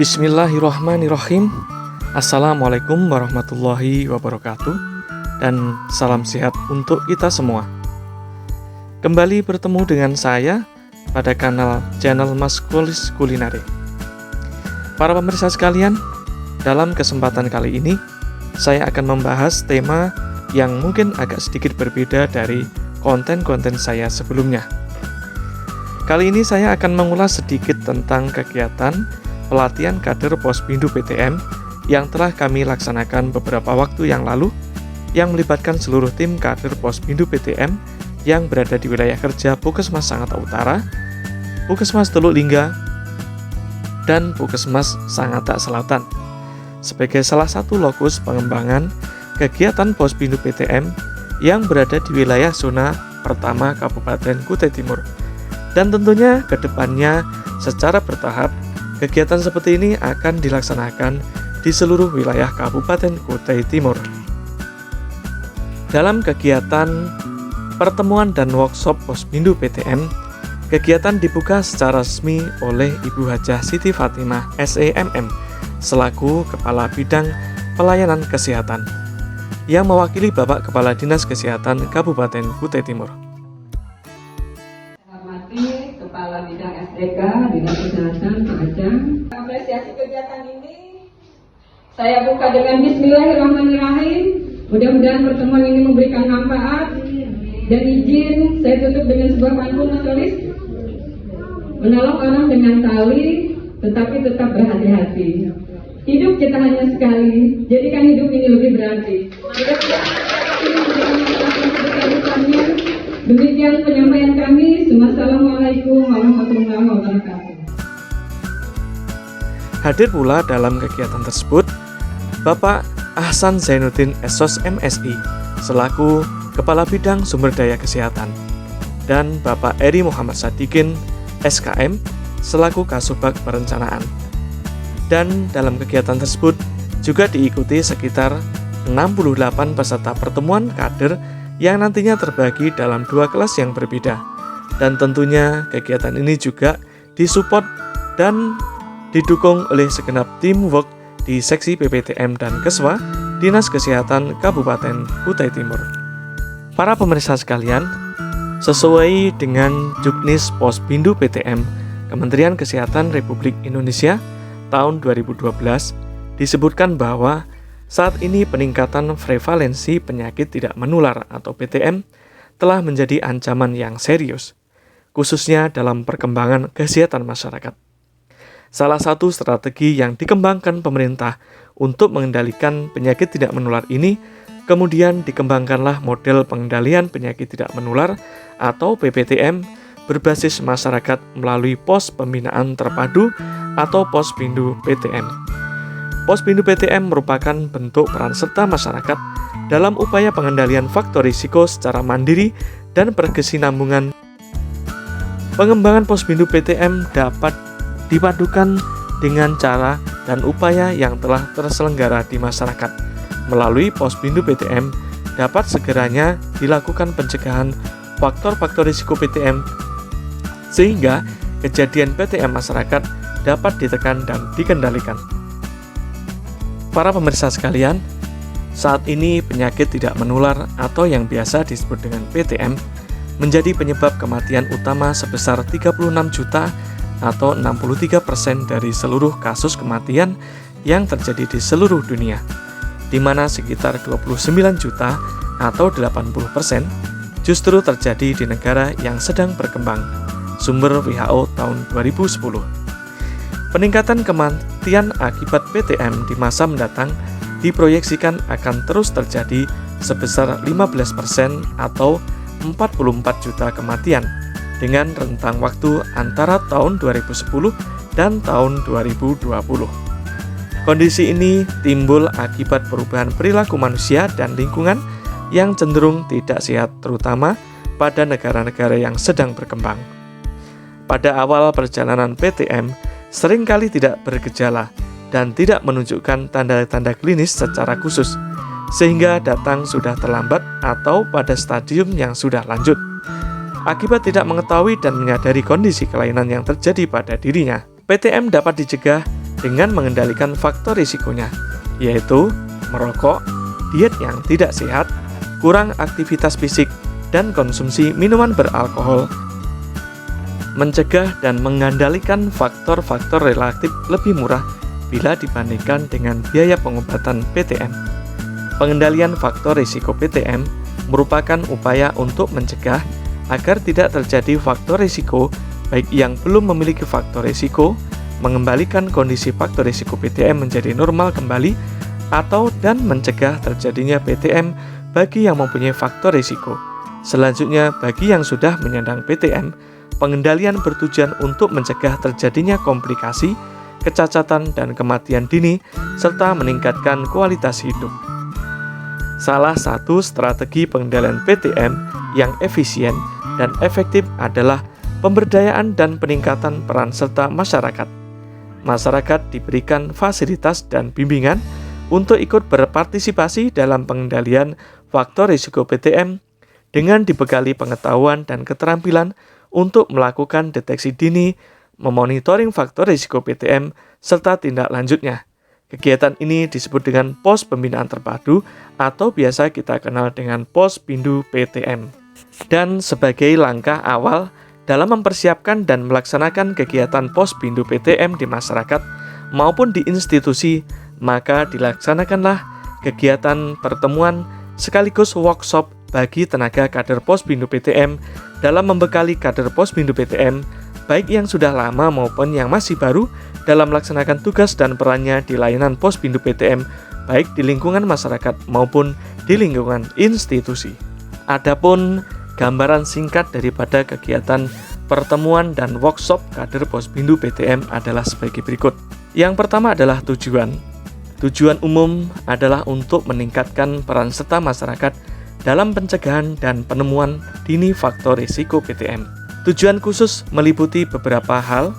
Bismillahirrahmanirrahim. Assalamualaikum warahmatullahi wabarakatuh. Dan salam sehat untuk kita semua. Kembali bertemu dengan saya pada channel Mas Kulis Kulinari. Para pemirsa sekalian, dalam kesempatan kali ini saya akan membahas tema yang mungkin agak sedikit berbeda dari konten-konten saya sebelumnya. Kali ini saya akan mengulas sedikit tentang kegiatan pelatihan kader Pospindu PTM yang telah kami laksanakan beberapa waktu yang lalu, yang melibatkan seluruh tim kader Pospindu PTM yang berada di wilayah kerja Puskesmas Sangatta Utara, Puskesmas Teluk Lingga, dan Puskesmas Sangatta Selatan sebagai salah satu lokus pengembangan kegiatan Pospindu PTM yang berada di wilayah zona pertama Kabupaten Kutai Timur. Dan tentunya ke depannya secara bertahap kegiatan seperti ini akan dilaksanakan di seluruh wilayah Kabupaten Kutai Timur. Dalam kegiatan pertemuan dan workshop Pospindu PTM, kegiatan dibuka secara resmi oleh Ibu Hajah Siti Fatimah SEMM selaku Kepala Bidang Pelayanan Kesehatan yang mewakili Bapak Kepala Dinas Kesehatan Kabupaten Kutai Timur. Saya hormati Kepala Bidang SDK Dinas Kesehatan Pak Ajang. Apresiasi kegiatan ini saya buka dengan Bismillahirrahmanirrahim. Mudah-mudahan pertemuan ini memberikan manfaat, dan izin saya tutup dengan sebuah pantun tertulis, menolong orang dengan tali, tetapi tetap berhati-hati. Hidup kita hanya sekali, jadikan hidup ini lebih berarti. Demikian penyampaian kami. Wassalamualaikum warahmatullahi wabarakatuh. Hadir pula dalam kegiatan tersebut Bapak Ahsan Zainuddin SOS MSI selaku Kepala Bidang Sumber Daya Kesehatan, dan Bapak Eri Muhammad Sadikin SKM selaku Kasubag Perencanaan. Dan dalam kegiatan tersebut juga diikuti sekitar 68 peserta pertemuan kader yang nantinya terbagi dalam 2 kelas yang berbeda. Dan tentunya kegiatan ini juga disupport dan didukung oleh segenap teamwork di Seksi PPTM dan Keswa Dinas Kesehatan Kabupaten Kutai Timur. Para pemirsa sekalian, sesuai dengan Juknis Pospindu PTM Kementerian Kesehatan Republik Indonesia tahun 2012, disebutkan bahwa saat ini peningkatan prevalensi penyakit tidak menular atau PTM telah menjadi ancaman yang serius, khususnya dalam perkembangan kesehatan masyarakat. Salah satu strategi yang dikembangkan pemerintah untuk mengendalikan penyakit tidak menular ini, kemudian dikembangkanlah model pengendalian penyakit tidak menular atau PPTM berbasis masyarakat melalui pos pembinaan terpadu atau Pospindu PTM. Pospindu PTM merupakan bentuk peran serta masyarakat dalam upaya pengendalian faktor risiko secara mandiri dan berkesinambungan. Pengembangan Pospindu PTM dapat dipadukan dengan cara dan upaya yang telah terselenggara di masyarakat. Melalui Pospindu PTM dapat segeranya dilakukan pencegahan faktor-faktor risiko PTM sehingga kejadian PTM masyarakat dapat ditekan dan dikendalikan. Para pemirsa sekalian, saat ini penyakit tidak menular atau yang biasa disebut dengan PTM menjadi penyebab kematian utama sebesar 36 juta atau 63% dari seluruh kasus kematian yang terjadi di seluruh dunia, di mana sekitar 29 juta atau 80% justru terjadi di negara yang sedang berkembang, sumber WHO tahun 2010. Peningkatan kematian akibat PTM di masa mendatang diproyeksikan akan terus terjadi sebesar 15% atau 44 juta kematian dengan rentang waktu antara tahun 2010 dan tahun 2020. Kondisi ini timbul akibat perubahan perilaku manusia dan lingkungan yang cenderung tidak sehat, terutama pada negara-negara yang sedang berkembang. Pada awal perjalanan PTM, seringkali tidak bergejala dan tidak menunjukkan tanda-tanda klinis secara khusus, sehingga datang sudah terlambat atau pada stadium yang sudah lanjut. Akibat tidak mengetahui dan menyadari kondisi kelainan yang terjadi pada dirinya, PTM dapat dicegah dengan mengendalikan faktor risikonya, yaitu merokok, diet yang tidak sehat, kurang aktivitas fisik, dan konsumsi minuman beralkohol. Mencegah dan mengendalikan faktor-faktor relatif lebih murah bila dibandingkan dengan biaya pengobatan PTM. Pengendalian faktor risiko PTM merupakan upaya untuk mencegah agar tidak terjadi faktor risiko baik yang belum memiliki faktor risiko, mengembalikan kondisi faktor risiko PTM menjadi normal kembali, atau dan mencegah terjadinya PTM bagi yang mempunyai faktor risiko. Selanjutnya, bagi yang sudah menyandang PTM, pengendalian bertujuan untuk mencegah terjadinya komplikasi, kecacatan, dan kematian dini, serta meningkatkan kualitas hidup. Salah satu strategi pengendalian PTM yang efisien dan efektif adalah pemberdayaan dan peningkatan peran serta masyarakat. Masyarakat diberikan fasilitas dan bimbingan untuk ikut berpartisipasi dalam pengendalian faktor risiko PTM dengan dibekali pengetahuan dan keterampilan untuk melakukan deteksi dini, memonitoring faktor risiko PTM, serta tindak lanjutnya. Kegiatan ini disebut dengan pos pembinaan terpadu atau biasa kita kenal dengan pos Pindu PTM. Dan sebagai langkah awal dalam mempersiapkan dan melaksanakan kegiatan pos Pindu PTM di masyarakat maupun di institusi, maka dilaksanakanlah kegiatan pertemuan sekaligus workshop bagi tenaga kader pos Pindu PTM dalam membekali kader pos Pindu PTM baik yang sudah lama maupun yang masih baru dalam melaksanakan tugas dan perannya di layanan pos Pindu PTM baik di lingkungan masyarakat maupun di lingkungan institusi. Adapun gambaran singkat daripada kegiatan pertemuan dan workshop kader pos Pindu PTM adalah sebagai berikut. Yang pertama adalah tujuan. Tujuan umum adalah untuk meningkatkan peran serta masyarakat dalam pencegahan dan penemuan dini faktor risiko PTM. Tujuan khusus meliputi beberapa hal.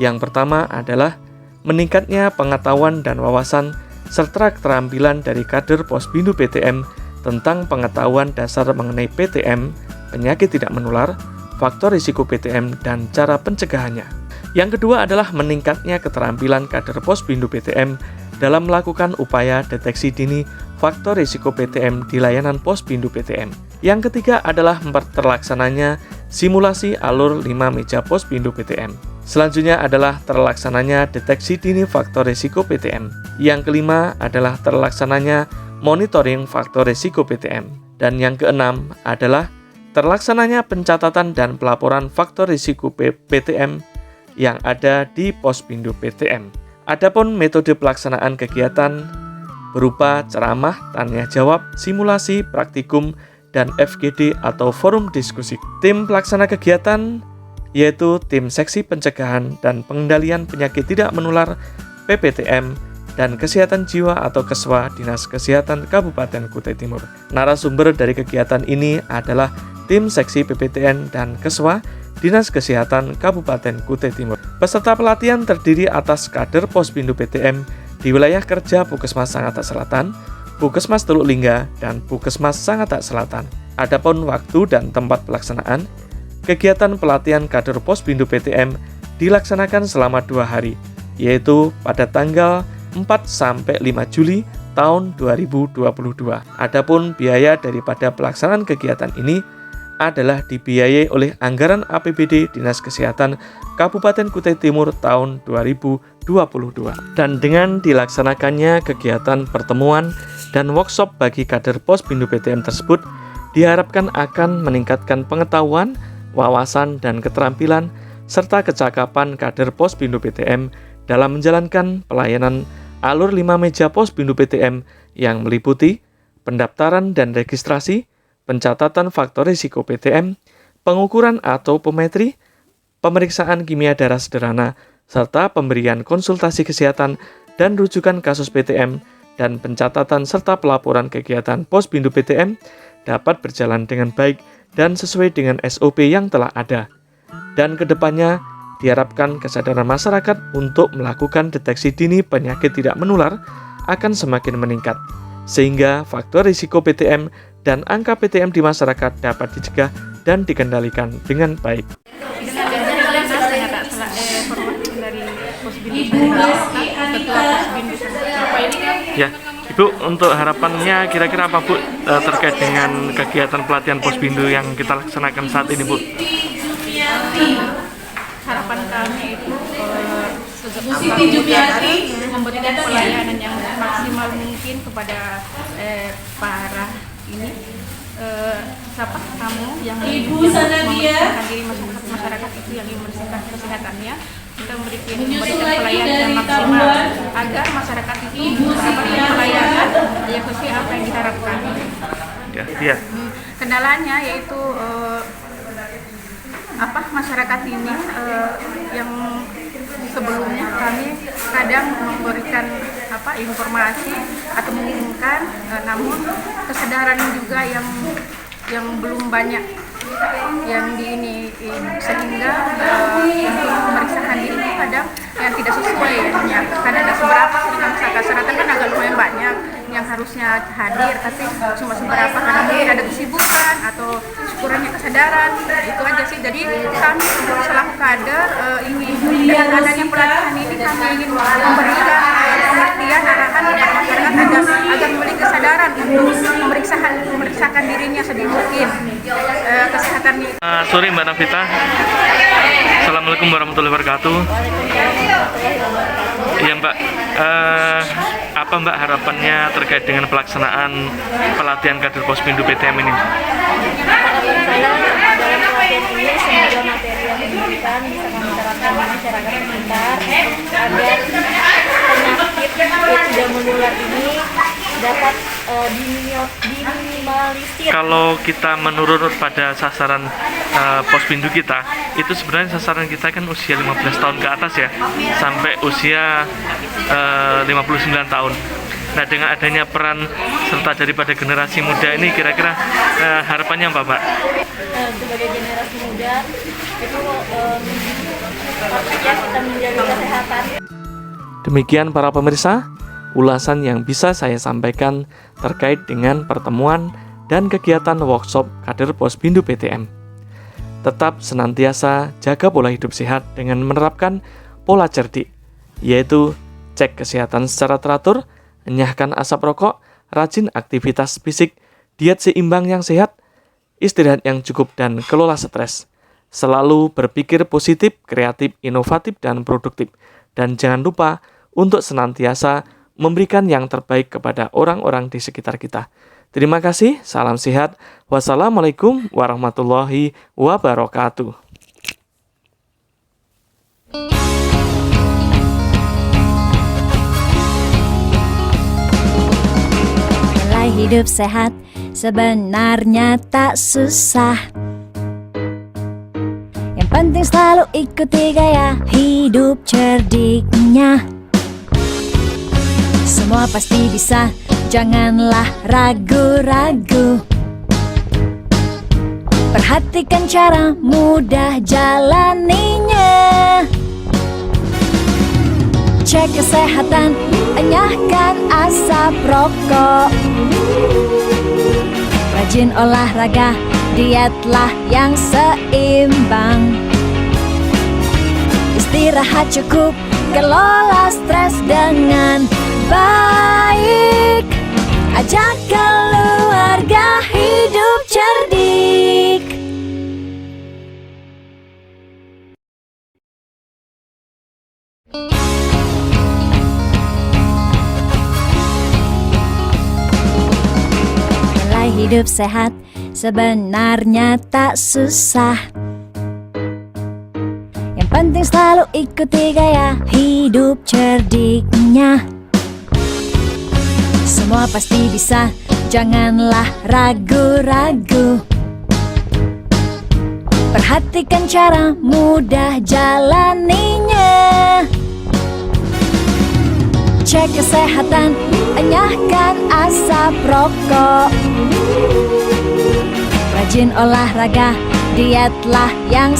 Yang pertama adalah meningkatnya pengetahuan dan wawasan serta keterampilan dari kader pos Pindu PTM tentang pengetahuan dasar mengenai PTM, penyakit tidak menular, faktor risiko PTM, dan cara pencegahannya. Yang kedua adalah meningkatnya keterampilan kader pos Pindu PTM dalam melakukan upaya deteksi dini faktor risiko PTM di layanan pos Pindu PTM. Yang ketiga adalah terlaksananya simulasi alur 5 meja pos Pindu PTM. Selanjutnya adalah terlaksananya deteksi dini faktor risiko PTM. Yang kelima adalah terlaksananya monitoring faktor risiko PTM. Dan yang keenam adalah terlaksananya pencatatan dan pelaporan faktor risiko PTM yang ada di pos Pindu PTM. Adapun metode pelaksanaan kegiatan berupa ceramah, tanya jawab, simulasi, praktikum, dan FGD atau forum diskusi. Tim pelaksana kegiatan yaitu tim seksi pencegahan dan pengendalian penyakit tidak menular PPTM dan kesehatan jiwa atau KESWA Dinas Kesehatan Kabupaten Kutai Timur. Narasumber dari kegiatan ini adalah tim seksi PPTN dan KESWA Dinas Kesehatan Kabupaten Kutai Timur. Peserta pelatihan terdiri atas kader pos Pindu PTM di wilayah kerja Puskesmas Sangatta Selatan, Puskesmas Teluk Lingga, dan Puskesmas Sangatta Selatan. Adapun waktu dan tempat pelaksanaan, kegiatan pelatihan kader pos Pindu PTM dilaksanakan selama 2 hari, yaitu pada tanggal 4-5 Juli tahun 2022. Adapun biaya daripada pelaksanaan kegiatan ini adalah dibiayai oleh anggaran APBD Dinas Kesehatan Kabupaten Kutai Timur tahun 2022. Dan dengan dilaksanakannya kegiatan pertemuan dan workshop bagi kader pos Pindu PTM tersebut diharapkan akan meningkatkan pengetahuan, wawasan, dan keterampilan serta kecakapan kader pos Pindu PTM dalam menjalankan pelayanan alur 5 meja pos Pindu PTM yang meliputi pendaftaran dan registrasi, pencatatan faktor risiko PTM, pengukuran atau pemetri, pemeriksaan kimia darah sederhana, serta pemberian konsultasi kesehatan dan rujukan kasus PTM, dan pencatatan serta pelaporan kegiatan pos Pindu PTM dapat berjalan dengan baik dan sesuai dengan SOP yang telah ada. Dan kedepannya diharapkan kesadaran masyarakat untuk melakukan deteksi dini penyakit tidak menular akan semakin meningkat, sehingga faktor risiko PTM dan angka PTM di masyarakat dapat dicegah dan dikendalikan dengan baik. Ibu Basti Ketua Posbindu Bapak ini kan. Ya, Ibu, untuk harapannya kira-kira apa Bu terkait dengan kegiatan pelatihan Posbindu yang kita laksanakan saat ini Bu? Harapan kami itu memberikan pelayanan yang maksimal mungkin kepada para ini siapa kamu yang membersihkan diri masyarakat itu, yang membersihkan kesehatannya, kita memberikan pelayanan yang maksimal agar masyarakat itu mendapatkan pelayanan yang sesuai apa yang diharapkan. Ya. Kendalanya yaitu masyarakat ini yang sebelumnya kami kadang memberikan informasi atau menginginkan, namun kesadaran juga yang belum banyak yang di ini, sehingga untuk memeriksakan diri itu kadang yang tidak sesuai ya. Kadang ada seberapa masyarakat kan agak lumayan banyak yang harusnya hadir, tapi cuma seberapa karena mungkin ada kesibukan atau kurangnya kesadaran, itu aja sih. Jadi kami selaku kader dengan adanya pelatihan ini kami ingin memberikan pengertian arahan kepada masyarakat agar memiliki kesadaran untuk memeriksakan dirinya sedini mungkin kesehatannya. Sore Mbak Navita. Assalamualaikum warahmatullahi wabarakatuh. Iya Mbak, apa Mbak harapannya terkait dengan pelaksanaan pelatihan kader Posbindu PTM ini? Harapan saya dalam pelatihan ini semoga materi yang diberikan bisa kami terapkan di masyarakat sekitar agar penyakit yang tidak menular ini dapat diminimalisir. Kalau kita menurut pada sasaran Posbindu kita, itu sebenarnya sasaran kita kan usia 15 tahun ke atas ya, sampai usia 59 tahun. Nah, dengan adanya peran serta daripada generasi muda ini, kira-kira harapannya apa Pak? Sebagai generasi muda itu pastinya kita menjaga kesehatan. Demikian para pemirsa, ulasan yang bisa saya sampaikan terkait dengan pertemuan dan kegiatan workshop kader Posbindu PTM. Tetap senantiasa jaga pola hidup sehat dengan menerapkan pola cerdik, yaitu cek kesehatan secara teratur, enyahkan asap rokok, rajin aktivitas fisik, diet seimbang yang sehat, istirahat yang cukup, dan kelola stres. Selalu berpikir positif, kreatif, inovatif, dan produktif. Dan jangan lupa untuk senantiasa memberikan yang terbaik kepada orang-orang di sekitar kita. Terima kasih, salam sehat. Wassalamualaikum warahmatullahi wabarakatuh. Mulai hidup sehat sebenarnya tak susah. Yang penting selalu ikuti gaya hidup cerdiknya. Semua pasti bisa, janganlah ragu-ragu. Perhatikan cara mudah jalaninya. Cek kesehatan, enyahkan asap rokok. Rajin olahraga, dietlah yang seimbang. Istirahat cukup, kelola stres dengan baik. Ajak keluarga hidup cerdik. Mulai hidup sehat sebenarnya tak susah. Yang penting selalu ikuti gaya hidup cerdiknya. Semua pasti bisa, janganlah ragu-ragu. Perhatikan cara mudah jalaninya. Cek kesehatan, enyahkan asap rokok. Rajin olahraga, dietlah yang